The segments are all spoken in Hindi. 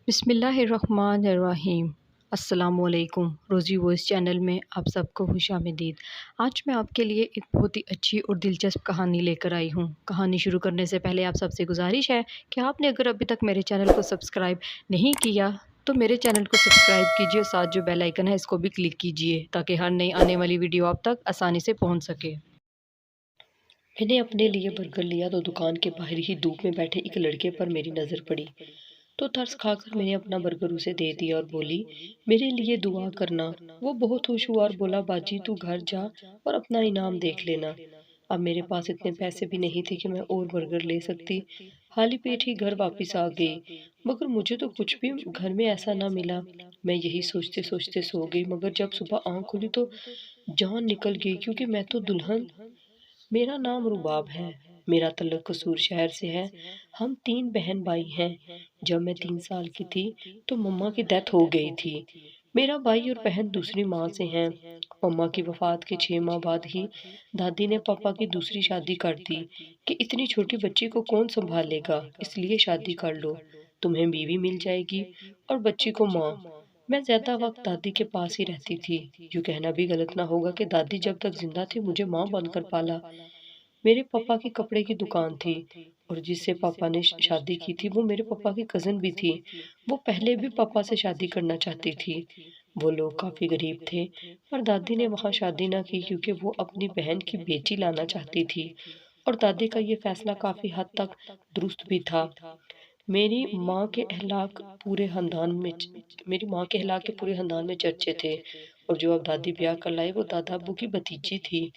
बिस्मिल्लाहिर्रहमानिर्रहीम। अस्सलामुअलैकुम। रोज़ी वॉइस चैनल में आप सबको खुशामदीद। आज मैं आपके लिए एक बहुत ही अच्छी और दिलचस्प कहानी लेकर आई हूँ। कहानी शुरू करने से पहले आप सबसे गुजारिश है कि आपने अगर अभी तक मेरे चैनल को सब्सक्राइब नहीं किया तो मेरे चैनल को सब्सक्राइब कीजिए, साथ जो बेल आइकन है इसको भी क्लिक कीजिए ताकि हर नई आने वाली वीडियो आप तक आसानी से पहुँच सके। मैंने अपने लिए बर्गर लिया तो दुकान के बाहर ही धूप में बैठे एक लड़के पर मेरी नज़र पड़ी। तो तरस खाकर मैंने अपना बर्गर उसे दे दिया और बोली, मेरे लिए दुआ करना। वो बहुत खुश हुआ और बोला, बाजी तू घर जा और अपना इनाम देख लेना। अब मेरे पास इतने पैसे भी नहीं थे कि मैं और बर्गर ले सकती। खाली पेट ही घर वापस आ गई, मगर मुझे तो कुछ भी घर में ऐसा ना मिला। मैं यही सोचते सोचते सो गई, मगर जब सुबह आंख खुली तो जान निकल गई, क्योंकि मैं तो दुल्हन। मेरा नाम रुबाब है। मेरा तल्लुक कसूर शहर से है। हम 3 बहन भाई हैं। जब मैं 3 साल की थी तो मम्मा की डेथ हो गई थी। मेरा भाई और बहन दूसरी माँ से हैं। मम्मा की वफात के 6 माह बाद ही दादी ने पापा की दूसरी शादी कर दी कि इतनी छोटी बच्ची को कौन संभालेगा, इसलिए शादी कर लो, तुम्हें बीवी मिल जाएगी और बच्ची को माँ। मैं ज्यादा वक्त दादी के पास ही रहती थी। यूँ कहना भी गलत ना होगा कि दादी जब तक जिंदा थी मुझे माँ बनकर पाला। मेरे पापा की कपड़े की दुकान थी और जिससे पापा ने शादी की थी वो मेरे पापा की कज़न भी थी। वो पहले भी पापा से शादी करना चाहती थी। वो लोग काफ़ी गरीब थे, पर दादी ने वहाँ शादी ना की क्योंकि वो अपनी बहन की बेटी लाना चाहती थी और दादी का ये फैसला काफ़ी हद तक दुरुस्त भी था। मेरी माँ के अखलाक पूरे खानदान में मेरी माँ के अखलाक के पूरे खानदान में चर्चे थे और जो अब दादी ब्याह कर लाई वो दादा अब्बू की भतीजी थी।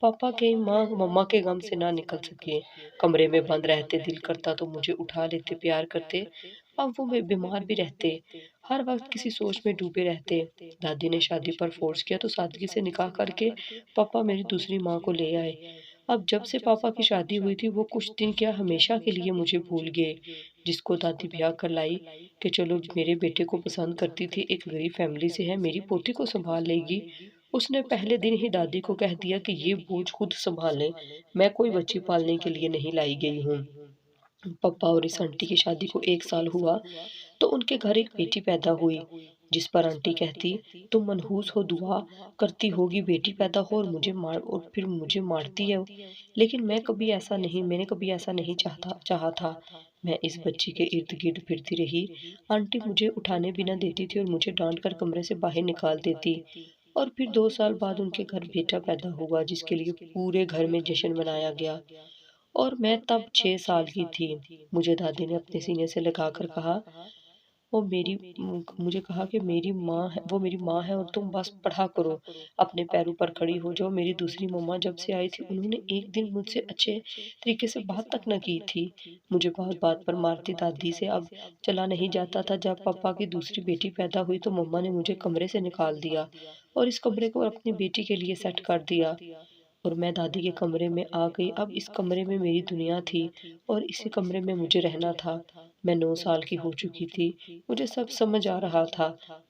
पापा के माँ मम्मा के गम से ना निकल सके। कमरे में बंद रहते, दिल करता तो मुझे उठा लेते, प्यार करते। अब वो बीमार भी रहते, हर वक्त किसी सोच में डूबे रहते। दादी ने शादी पर फोर्स किया तो सादगी से निकाह करके पापा मेरी दूसरी माँ को ले आए। अब जब से पापा की शादी हुई थी वो कुछ दिन क्या हमेशा के लिए मुझे भूल गए। जिसको दादी ब्याह कर लाई कि चलो मेरे बेटे को पसंद करती थी, एक गरीब फैमिली से है, मेरी पोती को संभाल लेगी, उसने पहले दिन ही दादी को कह दिया कि ये बोझ खुद संभालें, मैं कोई बच्ची पालने के लिए नहीं लाई गई हूँ। पापा और इस आंटी की शादी को 1 साल हुआ तो उनके घर एक बेटी पैदा हुई, जिस पर आंटी कहती, तुम मनहूस हो, दुआ करती होगी बेटी पैदा हो और फिर मुझे मारती है। लेकिन मैंने कभी ऐसा नहीं चाहा था। मैं इस बच्ची के इर्द गिर्द फिरती रही। आंटी मुझे उठाने भी न देती थी और मुझे डांट कर कमरे से बाहर निकाल देती। और फिर 2 साल बाद उनके घर बेटा पैदा हुआ, जिसके लिए पूरे घर में जश्न मनाया गया। और मैं तब 6 साल की थी। मुझे दादी ने अपने सीने से लगाकर कहा, वो मेरी मुझे कहा कि मेरी माँ है और तुम बस पढ़ा करो, अपने पैरों पर खड़ी हो जाओ। मेरी दूसरी मम्मा जब से आई थी उन्होंने एक दिन मुझसे अच्छे तरीके से बात तक न की थी। मुझे बात बात पर मारती दादी से अब चला नहीं जाता था। जब पापा की दूसरी बेटी पैदा हुई तो मम्मा ने मुझे कमरे से निकाल दिया और इस कमरे को अपनी बेटी के लिए सेट कर दिया और मैं दादी के कमरे में आ गई। अब इस कमरे में मेरी दुनिया थी और इसी कमरे में मुझे रहना था। मैं 9 साल की हो चुकी थी। मुझे सब समझ आ रहा था।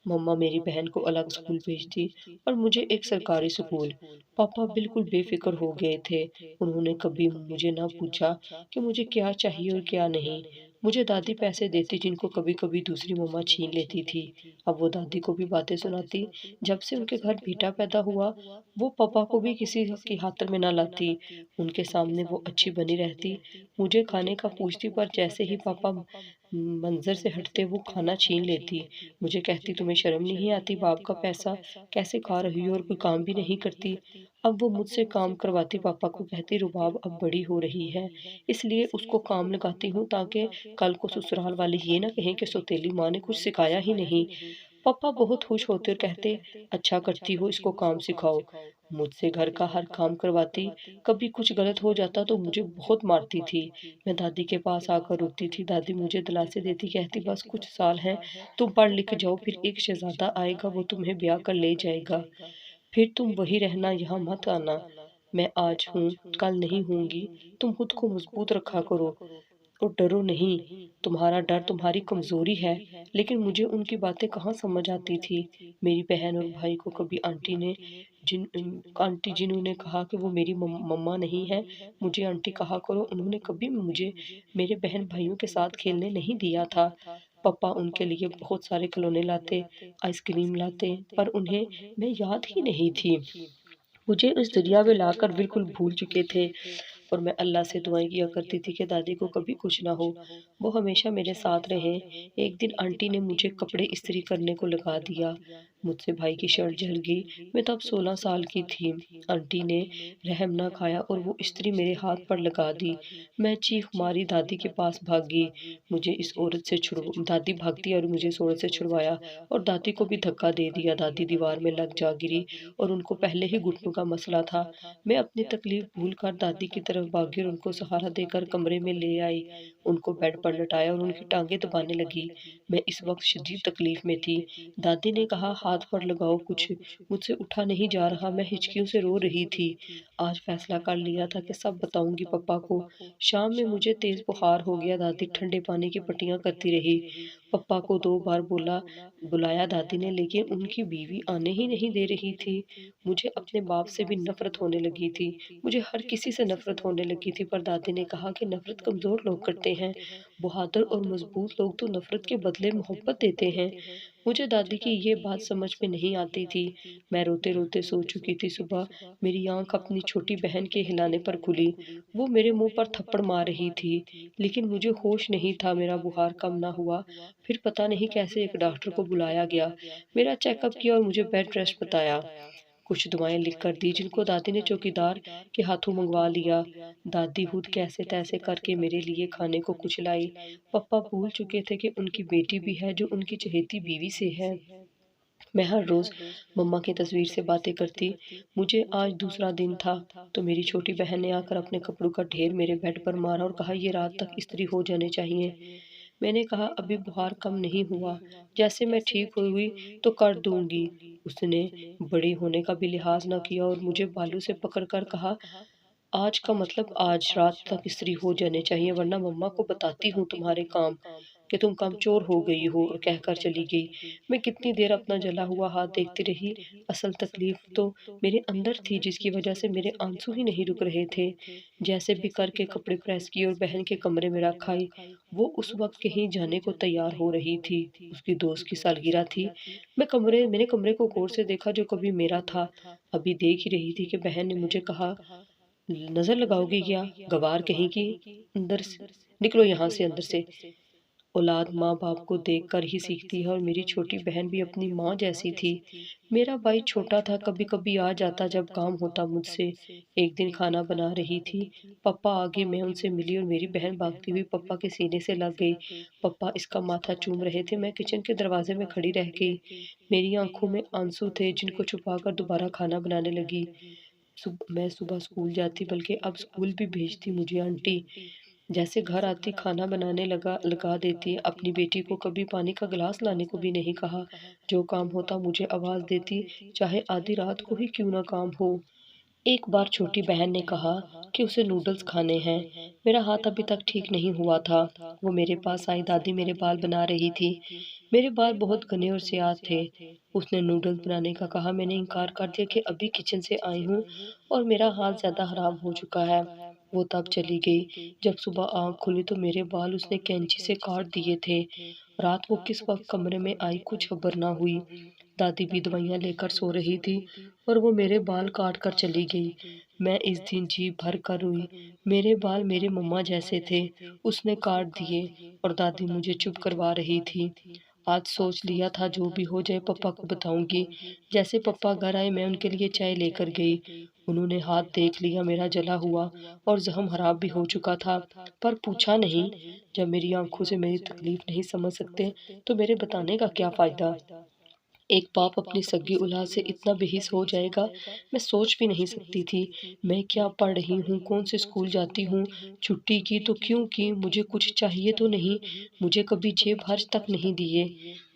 मम्मा मेरी बहन को अलग स्कूल भेजती और मुझे एक सरकारी स्कूल। पापा बिल्कुल बेफिक्र हो गए थे। उन्होंने कभी मुझे ना पूछा कि मुझे क्या चाहिए और क्या नहीं। मुझे दादी पैसे देती जिनको कभी कभी दूसरी मम्मा छीन लेती थी। अब वो दादी को भी बातें सुनाती। जब से उनके घर बेटा पैदा हुआ वो पापा को भी किसी की खातिर में ना लाती। उनके सामने वो अच्छी बनी रहती, मुझे खाने का पूछती, पर जैसे ही पापा मंजर से हटते वो खाना छीन लेती। मुझे कहती, तुम्हें शर्म नहीं आती, बाप का पैसा कैसे खा रही हो और कोई काम भी नहीं करती। अब वो मुझसे काम करवाती, पापा को कहती, रुबाब अब बड़ी हो रही है इसलिए उसको काम लगाती हूँ ताकि कल को ससुराल वाले ये ना कहें कि सौतेली माँ ने कुछ सिखाया ही नहीं। पापा बहुत खुश होते और कहते, अच्छा करती हो, इसको काम सिखाओ। मुझसे घर का हर काम करवाती। कभी कुछ गलत हो जाता तो मुझे बहुत मारती थी। मैं दादी के पास आकर रोती थी। दादी मुझे दिलासे देती, कहती, बस कुछ साल हैं, तुम पढ़ लिख जाओ, फिर एक शहजादा आएगा, वो तुम्हें ब्याह कर ले जाएगा, फिर तुम वही रहना, यहाँ मत आना। मैं आज हूँ, कल नहीं होंगी। तुम खुद को मजबूत रखा करो और डरो नहीं। तुम्हारा डर तुम्हारी कमजोरी है। लेकिन मुझे उनकी बातें कहाँ समझ आती थी। मेरी बहन और भाई को कभी आंटी जिन्होंने कहा कि वो मेरी मम्मा नहीं है, मुझे आंटी कहा करो, उन्होंने कभी मुझे मेरे बहन भाइयों के साथ खेलने नहीं दिया था। पापा उनके लिए बहुत सारे खिलौने लाते, आइसक्रीम लाते, पर उन्हें मैं याद ही नहीं थी। मुझे इस दुनिया में लाकर बिल्कुल भूल चुके थे। और मैं अल्लाह से दुआएं किया करती थी कि दादी को कभी कुछ ना हो, वो हमेशा मेरे साथ रहें। एक दिन आंटी ने मुझे कपड़े इस्त्री करने को लगा दिया। मुझसे भाई की शर्ट जल गई। मैं तब 16 साल की थी। आंटी ने रहम ना खाया और वो इस्त्री मेरे हाथ पर लगा दी। मैं चीख मारी दादी के पास भागी। मुझे इस औरत से छुड़वा दादी भागती और मुझे इस औरत से छुड़वाया और दादी को भी धक्का दे दिया। दादी दीवार में लग जा गिरी और उनको पहले ही घुटनों का मसला था। मैं अपनी तकलीफ भूलकर दादी की तरफ भागी और उनको सहारा देकर कमरे में ले आई। उनको बेड पर लटाया और उनकी टांगें दबाने लगी। मैं इस वक्त शदीद तकलीफ में थी। दादी ने कहा, हाथ पर लगाओ कुछ। मुझसे उठा नहीं जा रहा। मैं हिचकियों से रो रही थी। आज फैसला कर लिया था कि सब बताऊंगी पापा को। शाम में मुझे तेज बुखार हो गया। दादी ठंडे पानी की पट्टियां करती रही। पापा को 2 बार बुलाया दादी ने, लेकिन उनकी बीवी आने ही नहीं दे रही थी। मुझे अपने बाप से भी नफरत होने लगी थी। मुझे हर किसी से नफरत होने लगी थी, पर दादी ने कहा कि नफरत कमजोर लोग करते हैं, बहादुर और मजबूत लोग तो नफरत के बदले मोहब्बत देते हैं। मुझे दादी की ये बात समझ में नहीं आती थी। मैं रोते रोते सो चुकी थी। सुबह मेरी आंख अपनी छोटी बहन के हिलाने पर खुली। वो मेरे मुंह पर थप्पड़ मार रही थी, लेकिन मुझे होश नहीं था। मेरा बुखार कम ना हुआ। फिर पता नहीं कैसे एक डॉक्टर को बुलाया गया। मेरा चेकअप किया और मुझे बेड रेस्ट बताया। कुछ दुआएं लिख कर दी, जिनको दादी ने चौकीदार के हाथों मंगवा लिया। दादी खुद कैसे तैसे करके मेरे लिए खाने को कुछ लाई। पापा भूल चुके थे कि उनकी बेटी भी है जो उनकी चहेती बीवी से है। मैं हर रोज मम्मा की तस्वीर से बातें करती। मुझे आज दूसरा दिन था तो मेरी छोटी बहन ने आकर अपने कपड़ों का ढेर मेरे बेड पर मारा और कहा, ये रात तक इस्त्री हो जाने चाहिए। मैंने कहा, अभी बुखार कम नहीं हुआ, जैसे मैं ठीक हुई तो कर दूंगी। उसने बड़े होने का भी लिहाज न किया और मुझे बालू से पकड़कर कहा, आज का मतलब आज रात तक इस्त्री हो जाने चाहिए, वरना मम्मा को बताती हूँ तुम्हारे काम कि तुम कमचोर हो गई हो, और कहकर चली गई। मैं कितनी देर अपना जला हुआ हाथ देखती रही। असल तकलीफ तो मेरे अंदर थी, जिसकी वजह से मेरे आंसू ही नहीं रुक रहे थे। जैसे भी करके कपड़े प्रेस किए और बहन के कमरे में रखाई। वो उस वक्त कहीं जाने को तैयार हो रही थी। उसकी दोस्त की सालगिरह थी। मैंने कमरे को गौर से देखा जो कभी मेरा था। अभी देख ही रही थी कि बहन ने मुझे कहा, नजर लगाओगी क्या, गवार कहीं की, अंदर से निकलो यहाँ से, अंदर से। औलाद माँ बाप को देखकर ही सीखती है, और मेरी छोटी बहन भी अपनी माँ जैसी थी। मेरा भाई छोटा था, कभी कभी आ जाता जब काम होता मुझसे। एक दिन खाना बना रही थी, पापा आगे, मैं उनसे मिली और मेरी बहन भागती हुई पापा के सीने से लग गई। पापा इसका माथा चूम रहे थे। मैं किचन के दरवाजे में खड़ी रह गई। मेरी आंखों में आंसू थे, जिनको छुपाकर दोबारा खाना बनाने लगी। मैं सुबह स्कूल जाती, बल्कि अब स्कूल भी भेजती मुझे आंटी। जैसे घर आती खाना बनाने लगा देती। अपनी बेटी को कभी पानी का गिलास लाने को भी नहीं कहा। जो काम होता मुझे आवाज देती, चाहे आधी रात को ही क्यों ना काम हो। एक बार छोटी बहन ने कहा कि उसे नूडल्स खाने हैं। मेरा हाथ अभी तक ठीक नहीं हुआ था। वो मेरे पास आई। दादी मेरे बाल बना रही थी। मेरे बाल बहुत घने और स्याह थे। उसने नूडल्स बनाने का कहा। मैंने इनकार कर दिया कि अभी किचन से आई हूँ और मेरा हाथ ज्यादा खराब हो चुका है। वो तब चली गई। जब सुबह आँख खुली तो मेरे बाल उसने कैंची से काट दिए थे। रात वो किस वक्त कमरे में आई कुछ खबर ना हुई। दादी भी दवाइयाँ लेकर सो रही थी और वो मेरे बाल काट कर चली गई। मैं इस दिन जी भर कर रोई। मेरे बाल मेरे मम्मा जैसे थे, उसने काट दिए, और दादी मुझे चुप करवा रही थी। आज सोच लिया था जो भी हो जाए पापा को बताऊंगी। जैसे पापा घर आए मैं उनके लिए चाय लेकर गई। उन्होंने हाथ देख लिया मेरा जला हुआ और जख्म खराब भी हो चुका था, पर पूछा नहीं। जब मेरी आंखों से मेरी तकलीफ नहीं समझ सकते तो मेरे बताने का क्या फायदा। एक बाप अपनी सगी औलाद से इतना बेहिस हो जाएगा, मैं सोच भी नहीं सकती थी। मैं क्या पढ़ रही हूँ, कौन से स्कूल जाती हूँ, छुट्टी की तो क्यों की, मुझे कुछ चाहिए तो नहीं। मुझे कभी जेब खर्च तक नहीं दिए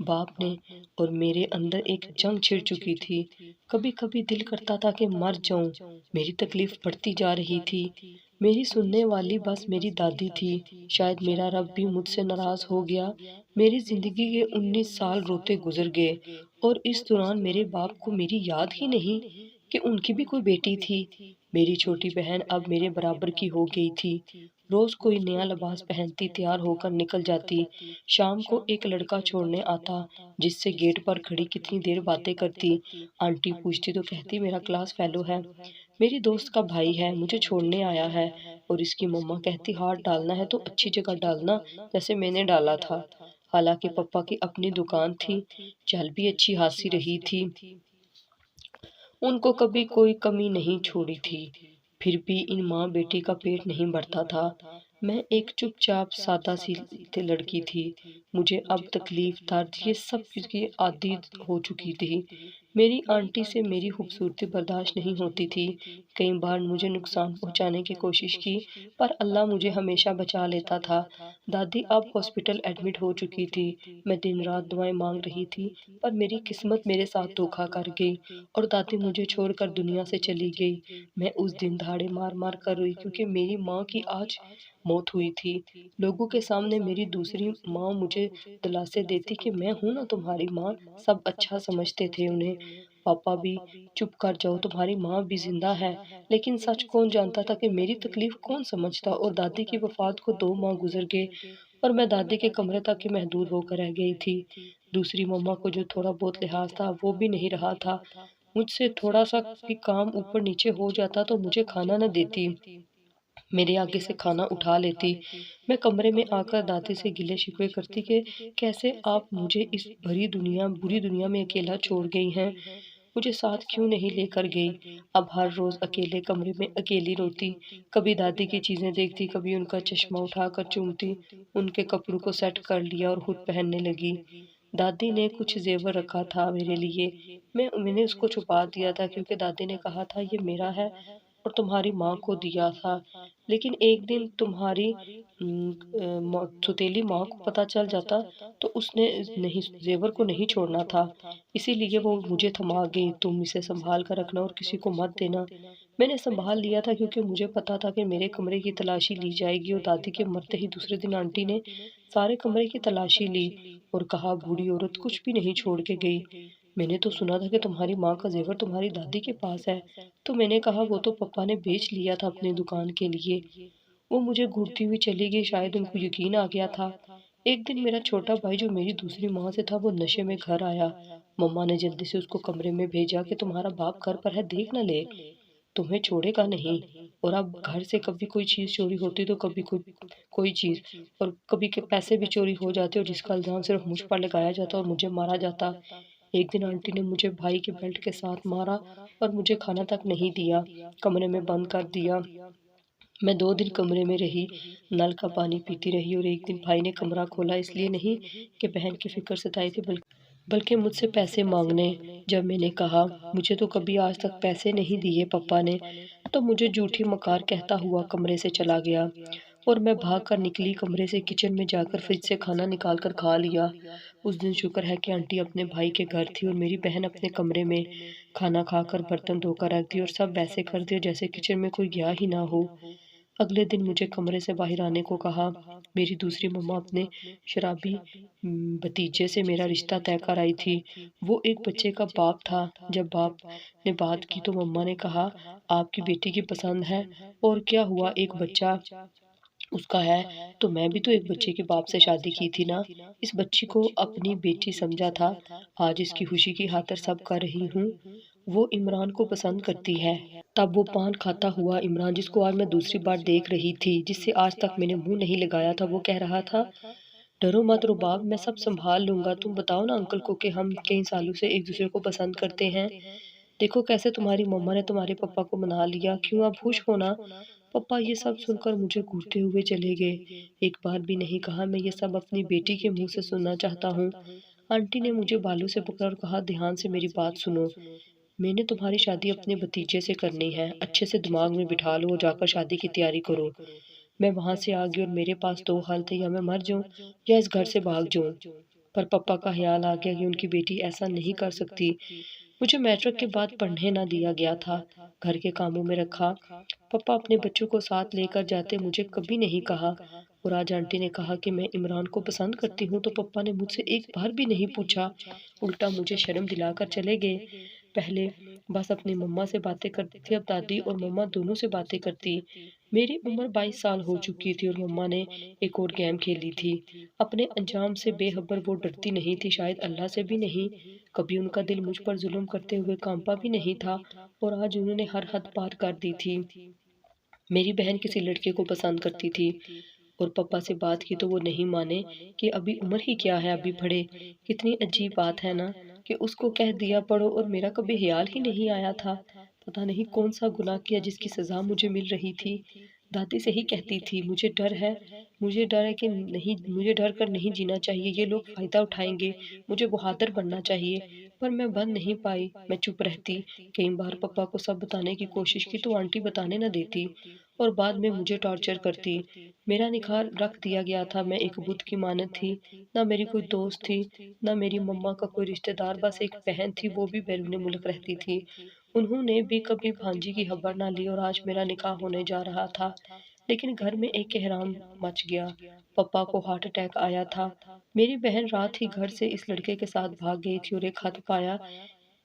बाप ने। और मेरे अंदर एक जंग छिड़ चुकी थी। कभी कभी दिल करता था कि मर जाऊं। मेरी तकलीफ बढ़ती जा रही थी। मेरी सुनने वाली बस मेरी दादी थी। शायद मेरा रब भी मुझसे नाराज हो गया। मेरी जिंदगी के 19 साल रोते गुजर गए, और इस दौरान मेरे बाप को मेरी याद ही नहीं कि उनकी भी कोई बेटी थी। मेरी छोटी बहन अब मेरे बराबर की हो गई थी। रोज कोई नया लिबास पहनती, तैयार होकर निकल जाती। शाम को एक लड़का छोड़ने आता, जिससे गेट पर खड़ी कितनी देर बातें करती। आंटी पूछती तो कहती मेरा क्लास फेलो है, मेरी दोस्त का भाई है, मुझे छोड़ने आया है। और इसकी मम्मा कहती हाथ डालना है तो अच्छी जगह डालना, जैसे मैंने डाला था। हालांकि पापा की अपनी दुकान थी, चल भी अच्छी खासी रही थी, उनको कभी कोई कमी नहीं छोड़ी थी। फिर भी इन माँ बेटी का पेट नहीं भरता था। मैं एक चुपचाप सादा सी लड़की थी। मुझे अब तकलीफ, दर्द, ये सब की आदी हो चुकी थी। मेरी आंटी से मेरी खूबसूरती बर्दाश्त नहीं होती थी। कई बार मुझे नुकसान पहुंचाने की कोशिश की, पर अल्लाह मुझे हमेशा बचा लेता था। दादी अब हॉस्पिटल एडमिट हो चुकी थी। मैं दिन रात दुआएं मांग रही थी, पर मेरी किस्मत मेरे साथ धोखा कर गई और दादी मुझे छोड़कर दुनिया से चली गई। मैं उस दिन दहाड़े मार मार कर रोई, क्योंकि मेरी माँ की आज मौत हुई थी। लोगों के सामने मेरी दूसरी माँ मुझे दिलासे देती कि मैं हूं ना तुम्हारी माँ। सब अच्छा समझते थे उन्हें। पापा भी चुप कर जाओ, तुम्हारी माँ भी जिंदा है। लेकिन सच कौन जानता था कि मेरी तकलीफ कौन समझता। और दादी की वफात को 2 माह गुजर गए और मैं दादी के कमरे तक ही महदूद होकर रह गई थी। दूसरी मम्मा को जो थोड़ा बहुत लिहाज था वो भी नहीं रहा था। मुझसे थोड़ा सा भी काम ऊपर नीचे हो जाता तो मुझे खाना न देती, मेरे आगे से खाना उठा लेती। मैं कमरे में आकर दादी से गिले शिकवे करती कि कैसे आप मुझे इस बुरी दुनिया में अकेला छोड़ गई हैं, मुझे साथ क्यों नहीं लेकर गई। अब हर रोज अकेले कमरे में अकेली रोती, कभी दादी की चीजें देखती, कभी उनका चश्मा उठाकर चूमती, उनके कपड़ों को सेट कर लिया और खुद पहनने लगी। दादी ने कुछ जेवर रखा था मेरे लिए, मैंने उसको छुपा दिया था, क्योंकि दादी ने कहा था ये मेरा है और तुम्हारी माँ को दिया था। लेकिन एक दिन तुम्हारी सौतेली माँ को पता चल जाता तो उसने नहीं, जेवर को नहीं छोड़ना था, इसीलिए वो मुझे थमा गई, तुम इसे संभाल कर रखना और किसी को मत देना। मैंने संभाल लिया था, क्योंकि मुझे पता था कि मेरे कमरे की तलाशी ली जाएगी। और दादी के मरते ही दूसरे दिन आंटी ने सारे कमरे की तलाशी ली और कहा बूढ़ी औरत कुछ भी नहीं छोड़ के गई। मैंने तो सुना था कि तुम्हारी माँ का जेवर तुम्हारी दादी के पास है। तो मैंने कहा वो तो पापा ने बेच लिया था अपनी दुकान के लिए। वो मुझे घूरती हुई चली गई, शायद उनको यकीन आ गया था। एक दिन मेरा छोटा भाई जो मेरी दूसरी माँ से था, वो नशे में घर आया। मम्मा ने जल्दी से उसको कमरे में भेजा कि तुम्हारा बाप घर पर है, देख न ले, तुम्हें छोड़ेगा नहीं। और अब घर से कभी कोई चीज चोरी होती तो कभी कोई कोई चीज, और कभी के पैसे भी चोरी हो जाते और जिसका इल्जाम सिर्फ मुझ पर लगाया जाता और मुझे मारा जाता। एक दिन आंटी ने मुझे भाई के बेल्ट के साथ मारा और मुझे खाना तक नहीं दिया, कमरे में बंद कर दिया। मैं 2 दिन कमरे में रही, नल का पानी पीती रही। और एक दिन भाई ने कमरा खोला, इसलिए नहीं कि बहन की फिक्र सताई थी, बल्कि मुझसे पैसे मांगने। जब मैंने कहा मुझे तो कभी आज तक पैसे नहीं दिए पापा ने, तो मुझे झूठी मकार कहता हुआ कमरे से चला गया। और मैं भाग कर निकली कमरे से, किचन में जाकर फ्रिज से खाना निकाल कर खा लिया। उस दिन शुक्र है कि आंटी अपने भाई के घर थी और मेरी बहन अपने कमरे में। खाना खाकर बर्तन धोकर रख दिए और सब वैसे कर दिए जैसे किचन में कोई गया ही ना हो। अगले दिन मुझे कमरे से बाहर आने को कहा। मेरी दूसरी मम्मा अपने शराबी भतीजे से मेरा रिश्ता तय कर आई थी। वो एक बच्चे का बाप था। जब बाप ने बात की तो मम्मा ने कहा आपकी बेटी की पसंद है, और क्या हुआ, एक बच्चा उसका है, तो मैं भी तो एक बच्चे के बाप से शादी की थी ना। इस बच्ची को अपनी बेटी समझा था। आज इसकी खुशी की खातिर सब कर रही हूँ। वो इमरान को पसंद करती है। तब वो पान खाता हुआ इमरान, जिसको आज मैं दूसरी बार देख रही थी, जिससे आज तक मैंने मुंह नहीं लगाया था, वो कह रहा था डरो मत रुबाब, मैं सब संभाल लूंगा। तुम बताओ ना अंकल को कि हम कई सालों से एक दूसरे को पसंद करते हैं। देखो कैसे तुम्हारी मम्मा ने तुम्हारे पापा को मना लिया, क्यों आप खुश हो ना। पापा ये सब सुनकर मुझे घूरते हुए चले गए। एक बार भी नहीं कहा मैं ये सब अपनी बेटी के मुंह से सुनना चाहता हूँ। आंटी ने मुझे बालों से पकड़ा और कहा ध्यान से मेरी बात सुनो, मैंने तुम्हारी शादी अपने भतीजे से करनी है, अच्छे से दिमाग में बिठा लो और जाकर शादी की तैयारी करो। मैं वहां से आ गई और मेरे पास 2 हाल थे, या मैं मर जाऊं या इस घर से भाग जाऊं। पर पापा का ख्याल आ गया कि उनकी बेटी ऐसा नहीं कर सकती। मुझे मैट्रिक के बाद पढ़ने ना दिया गया था, घर के कामों में रखा। पापा अपने बच्चों को साथ लेकर जाते, मुझे कभी नहीं कहा। और आज आंटी ने कहा कि मैं इमरान को पसंद करती हूँ, तो पापा ने मुझसे एक बार भी नहीं पूछा, उल्टा मुझे शर्म दिलाकर चले गए। पहले बस अपनी मम्मा से बातें करती थी, अब दादी और मम्मा दोनों से बातें करती। मेरी उम्र 22 साल हो चुकी थी और मम्मा ने एक और गेम खेली थी। अपने अंजाम से बेखबर वो डरती नहीं थी, शायद अल्लाह से भी नहीं। कभी उनका दिल मुझ पर जुल्म करते हुए कांपा भी नहीं था और आज उन्होंने हर हद पार कर दी थी। मेरी बहन किसी लड़के को पसंद करती थी और पापा से बात की तो वो नहीं माने कि अभी उम्र ही क्या है, अभी पढ़े। कितनी अजीब बात है ना कि उसको कह दिया पढ़ो और मेरा कभी ख्याल ही नहीं आया था। पता नहीं कौन सा गुनाह किया जिसकी सजा मुझे मिल रही थी। दादी से ही कहती थी, मुझे डर है कि नहीं, मुझे डर कर नहीं जीना चाहिए, ये लोग फायदा उठाएंगे, मुझे बहादुर बनना चाहिए। पर मैं बन नहीं पाई, मैं चुप रहती। कई बार पापा को सब बताने की कोशिश की तो आंटी बताने न देती और बाद में मुझे टॉर्चर करती। मेरा निकाह रख दिया गया था, मैं एक बुत की मानद थी। ना मेरी कोई दोस्त थी, ना मेरी मम्मा का कोई रिश्तेदार, बस एक बहन थी, वो भी बैरून मुल्क रहती थी। उन्होंने भी कभी भांजी की खबर ना ली और आज मेरा निकाह होने जा रहा था। लेकिन घर में एक कोहराम मच गया। पापा को हार्ट अटैक आया था। मेरी बहन रात ही घर से इस लड़के के साथ भाग गई थी और एक खत पाया,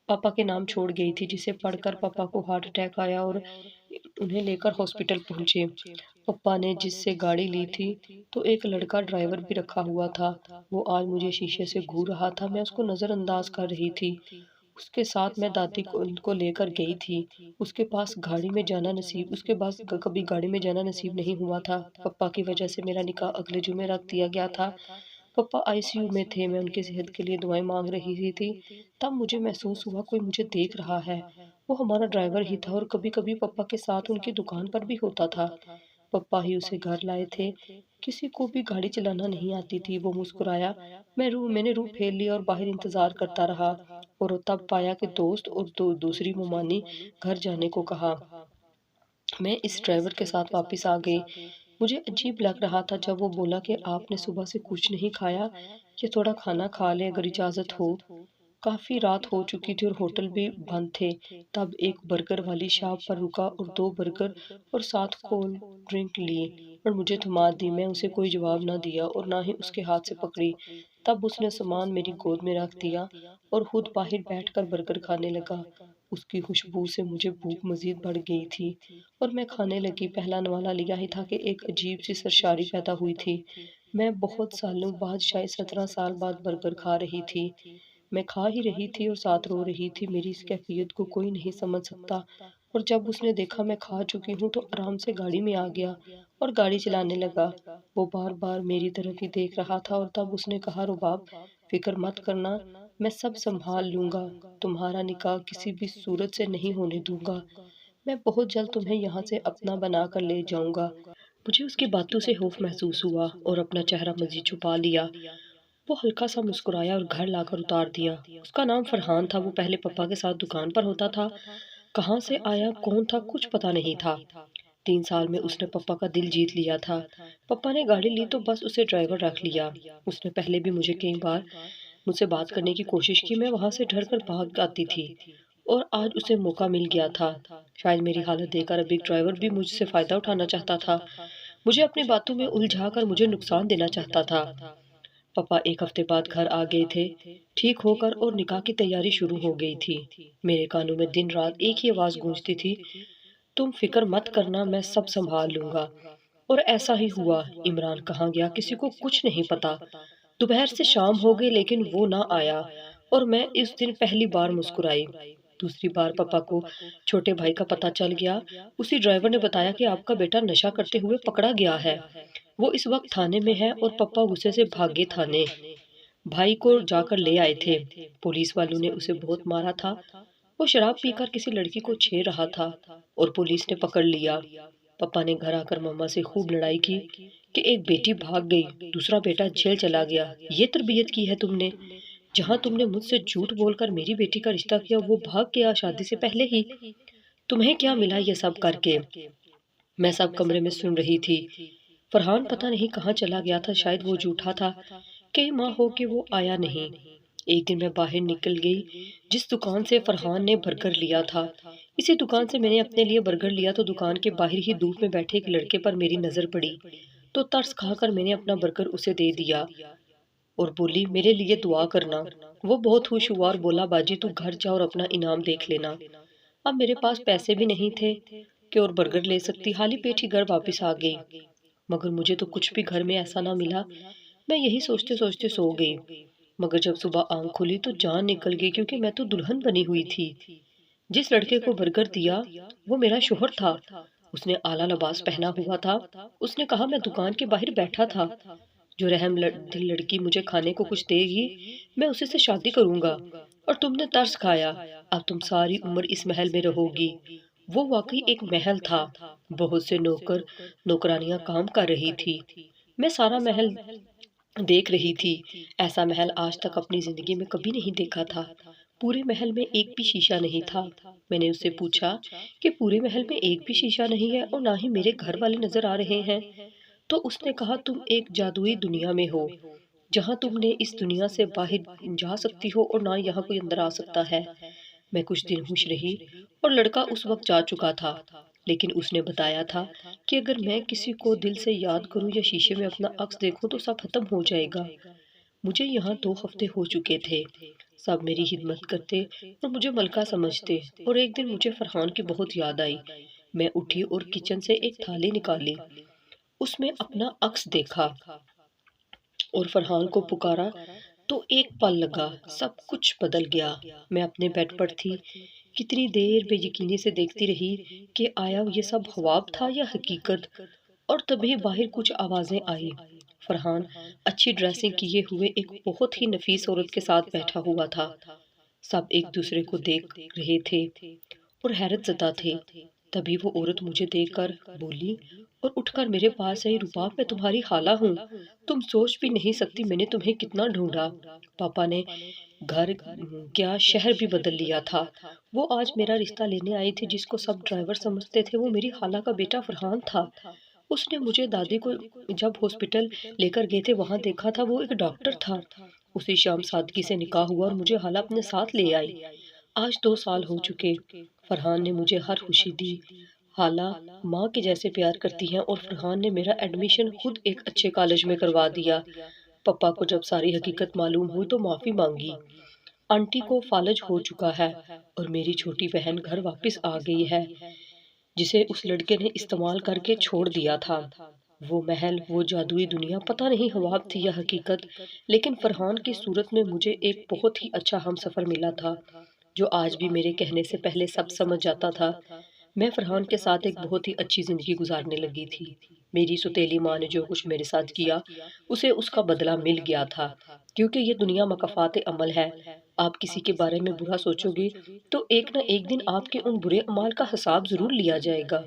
पापा के नाम छोड़ गई थी, जिसे पढ़कर पापा को हार्ट अटैक आया और उन्हें लेकर हॉस्पिटल पहुंचे। पापा ने जिससे गाड़ी ली थी तो एक लड़का ड्राइवर भी रखा हुआ था। वो आज मुझे शीशे से घूर रहा था, मैं उसको नजरअंदाज कर रही थी। उसके साथ मैं दादी को उनको लेकर गई थी। उसके पास कभी गाड़ी में जाना नसीब नहीं हुआ था। पापा की वजह से मेरा निकाह अगले जुमे रख दिया गया था। पापा आईसीयू में थे, मैं उनकी सेहत के लिए दुआएं मांग रही थी। तब मुझे महसूस हुआ कोई मुझे देख रहा है। वो हमारा ड्राइवर ही था और कभी कभी पापा के साथ उनकी दुकान पर भी होता था। पापा ही उसे घर लाए थे। किसी को भी गाड़ी चलाना नहीं आती थी। वो मुस्कुराया। मैंने रूह फेर ली और बाहर इंतजार करता रहा और तब पाया कि दोस्त और दूसरी मुमानी घर जाने को कहा। मैं इस ड्राइवर के साथ वापस आ गई। मुझे अजीब लग रहा था जब वो बोला कि आपने सुबह से कुछ नहीं खाया, कि थोड़ा खाना खा ले अगर इजाज़त हो। काफ़ी रात हो चुकी थी और होटल भी बंद थे। तब एक बर्गर वाली शॉप पर रुका और 2 बर्गर और साथ कोल्ड ड्रिंक ली और मुझे थमा दी। मैं उसे कोई जवाब ना दिया और ना ही उसके हाथ से पकड़ी। तब उसने सामान मेरी गोद में रख दिया और खुद बाहर बैठकर बर्गर खाने लगा। उसकी खुशबू से मुझे भूख मज़ीद बढ़ गई थी और मैं खाने लगी। पहला नवाला लिया ही था कि एक अजीब सी सरशारी पैदा हुई थी। मैं बहुत सालों बाद, शायद 17 साल बाद बर्गर खा रही थी। मैं खा ही रही थी और साथ रो रही थी। मेरी इस कैफियत को कोई नहीं समझ सकता। और जब उसने देखा मैं खा चुकी हूँ तो आराम से गाड़ी में आ गया और गाड़ी चलाने लगा। वो बार बार मेरी तरफ ही देख रहा था और तब उसने कहा, रुबाब, फिक्र मत करना, मैं सब संभाल लूंगा। तुम्हारा निकाह किसी भी सूरत से नहीं होने दूंगा। मैं बहुत जल्द तुम्हें यहाँ से अपना बना कर ले जाऊंगा। मुझे उसकी बातों से खौफ महसूस हुआ और अपना चेहरा मजीद छुपा लिया। वो हल्का सा मुस्कुराया और घर लाकर उतार दिया। उसका नाम फरहान था। वो पहले पापा के साथ दुकान पर होता था। कहाँ से आया, कौन था, कुछ पता नहीं था। 3 साल में उसने पापा का दिल जीत लिया था। पापा ने गाड़ी ली तो बस उसे ड्राइवर रख लिया। उसने पहले भी मुझे कई बार मुझसे बात करने की कोशिश की। मैं वहां से डर कर भाग आती थी और आज उसे मौका मिल गया था। शायद मेरी हालत देखकर अब एक ड्राइवर भी मुझसे फायदा उठाना चाहता था। मुझे अपनी बातों में उलझा कर मुझे नुकसान देना चाहता था। पापा एक हफ्ते बाद घर आ गए थे, ठीक होकर, और निकाह की तैयारी शुरू हो गई थी। मेरे कानों में दिन रात एक ही आवाज गूंजती थी, तुम फिक्र मत करना, मैं सब संभाल लूंगा। और ऐसा ही हुआ। इमरान कहाँ गया किसी को कुछ नहीं पता। दोपहर से शाम हो गई लेकिन वो ना आया और मैं इस दिन पहली बार मुस्कुराई। दूसरी बार पापा को छोटे भाई का पता चल गया। उसी ड्राइवर ने बताया कि आपका बेटा नशा करते हुए पकड़ा गया है। वो इस वक्त थाने में है और पापा गुस्से से भागे थाने। भाई को जाकर ले आए थे। पुलिस वालों ने उसे बहुत मारा था। वो शराब पीकर किसी लड़की को छेड़ रहा था और पुलिस ने पकड़ लिया। पापा ने घर आकर मम्मा से खूब लड़ाई की कि एक बेटी भाग गई, दूसरा बेटा जेल चला गया। ये तरबियत की है तुमने? जहाँ तुमने मुझसे झूठ बोलकर मेरी बेटी का रिश्ता किया वो भाग गया शादी से पहले ही। तुम्हें क्या मिला ये सब करके? मैं सब कमरे में सुन रही थी। फरहान पता नहीं कहाँ चला गया था, शायद वो झूठा था। कई माह हो के वो आया नहीं। एक दिन मैं बाहर निकल गई जिस दुकान से फरहान ने बर्गर लिया था। इसी दुकान से मैंने अपने लिए बर्गर लिया तो दुकान के बाहर ही धूप में बैठे एक लड़के पर मेरी नजर पड़ी तो तरस खाकर मैंने अपना बर्गर उसे दे दिया। और बोली, मेरे लिए दुआ करना। वो बहुत खुश हुआ और बोला, बाजी तू घर जा और अपना इनाम देख लेना। अब मेरे पास पैसे भी नहीं थे कि और बर्गर ले सकती, खाली पेट ही घर वापस आ गई। मगर मुझे तो कुछ भी घर में ऐसा ना मिला। मैं यही सोचते सोचते सो गई। मगर जब सुबह आंख खुली तो जान निकल गई, क्योंकि मैं तो दुल्हन बनी हुई थी। जिस लड़के को बर्गर दिया वो मेरा शोहर था। उसने आला लिबास पहना हुआ था। उसने कहा, मैं दुकान के बाहर बैठा था, जो दिल लड़की मुझे खाने को कुछ देगी मैं उसी से शादी करूंगा। और तुमने तरस खाया, अब तुम सारी उम्र इस महल में रहोगी। वो वाकई एक महल था। बहुत से नौकर नौकरानियां काम कर रही थी। मैं सारा महल देख रही थी। ऐसा महल आज तक अपनी जिंदगी में कभी नहीं देखा था। पूरे महल में एक भी शीशा नहीं था। मैंने उससे पूछा कि पूरे महल में एक भी शीशा नहीं है और ना ही मेरे घर वाले नजर आ रहे हैं। तो उसने कहा, तुम एक जादुई दुनिया में हो, जहां तुमने इस दुनिया से बाहर जा सकती हो और ना यहाँ कोई अंदर आ सकता है। मैं कुछ दिन खुश रही और लड़का उस वक्त जा चुका था। लेकिन उसने बताया था कि अगर मैं किसी को दिल से याद करूं या शीशे में अपना अक्स देखूं तो सब खत्म हो जाएगा। मुझे यहाँ 2 हफ्ते हो चुके थे। सब मेरी हिम्मत करते और मुझे मलका समझते। और एक दिन मुझे फरहान की बहुत याद आई। मैं उठी और किचन से एक थाली निकाली। उसमें अपना अक्स देखा और फरहान को पुकारा तो एक पल लगा, सब कुछ बदल गया। मैं अपने बेड पर थी। कितनी देर बेयकीनी से देखती रही कि आया ये सब ख्वाब था या हकीकत। और तभी बाहर कुछ आवाजें आई। फरहान अच्छी ड्रेसिंग किए हुए एक बहुत ही नफीस औरत के साथ बैठा हुआ था। सब एक दूसरे को देख रहे थे और हैरत ज़दा थे। तभी वो औरत मुझे देखकर बोली और उठकर मेरे पास आई, रुबाब मैं तुम्हारी खाला हूँ। तुम सोच भी नहीं सकती मैंने तुम्हें कितना ढूंढा। पापा ने घर क्या शहर भी बदल लिया था। वो आज मेरा रिश्ता लेने आई थी। जिसको सब ड्राइवर समझते थे वो मेरी खाला का बेटा फरहान था। उसने मुझे दादी को जब हॉस्पिटल लेकर गए थे वहां देखा था। वो एक डॉक्टर था। उसी शाम सादगी से निकाह हुआ और मुझे खाला अपने साथ ले आई। आज 2 साल हो चुके। फरहान ने मुझे हर खुशी दी। हाला माँ के जैसे प्यार करती हैं और फरहान ने मेरा एडमिशन खुद एक अच्छे कॉलेज में करवा दिया। पापा को जब सारी हकीकत मालूम हुई तो माफी मांगी। आंटी को फालज हो चुका है और मेरी छोटी बहन घर वापस आ गई है, जिसे उस लड़के ने इस्तेमाल करके छोड़ दिया था। वो महल, वो जादुई दुनिया, पता नहीं ख्वाब थी या हकीकत। लेकिन फरहान की सूरत में मुझे एक बहुत ही अच्छा हमसफर मिला था, जो आज भी मेरे कहने से पहले सब समझ जाता था। मैं फरहान के साथ एक बहुत ही अच्छी जिंदगी गुजारने लगी थी। मेरी सुतेली माँ ने जो कुछ मेरे साथ किया उसे उसका बदला मिल गया था। क्योंकि ये दुनिया मकफ़ात अमल है। आप किसी के बारे में बुरा सोचोगे तो एक ना एक दिन आपके उन बुरे अमाल का हिसाब जरूर लिया जाएगा।